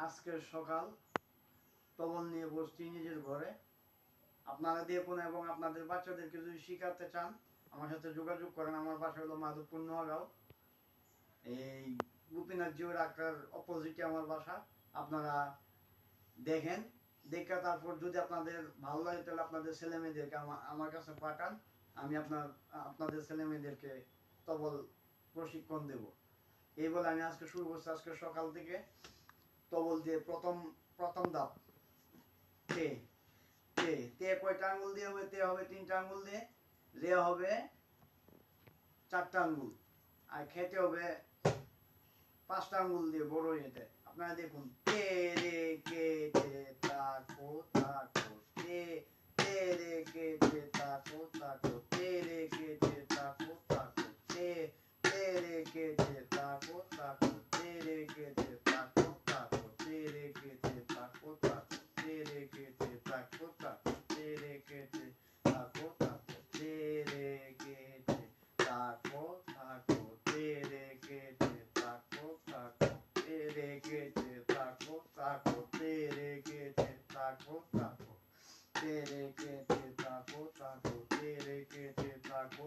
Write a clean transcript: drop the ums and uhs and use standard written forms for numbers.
আজকের সকাল তবল নিয়ে বসছি নিজের ঘরে। আপনারা দেখুন এবং আপনাদের বাচ্চাদেরকে যদি শিখাতে চান আমার সাথে যোগাযোগ করেন। আমার বাসা হলো মাধবপুর নোয়াগাঁও, এই গোপীনাথ জিও ডাক্তার অপোজিটে আমার বাসা। আপনারা দেখেন, দেখে তারপর যদি আপনাদের ভালো লাগে তাহলে আপনাদের ছেলে মেয়েদেরকে আমার কাছে পাঠান। আমি আপনাদের ছেলে মেয়েদেরকে তবল প্রশিক্ষণ দেব। এই বলে আমি আজকে শুরু করছি। আজকে সকাল থেকে তবল দিয়ে প্রথম প্রথম ধাপ তে তে তে কয়টা আঙ্গুল দিয়ে হবে? তে হবে 3টা আঙ্গুল দিয়ে, রে হবে 4টা আঙ্গুল, আর খেতে হবে 5টা আঙ্গুল দিয়ে বড় ইয়েতে। আপনারা দেখুন, তে রে কে তে তাকো তাকো, তে তে রে কে তে তাকো তাকো, তে রে কে তে তাকো তাকো, তে তে রে কে তে তাকো তাকো, তে রে কে তে তাকো তাকো, তে রে কে তে তাকো তাকো, তে রে কে তে তাকো তাকো, তে রে কে তে তাকো তাকো, তে রে কে তে তাকো তাকো, তে রে কে তে taco, taco, tere que te taco, taco, tere que te taco, taco, tere que te taco, taco, tere que te taco.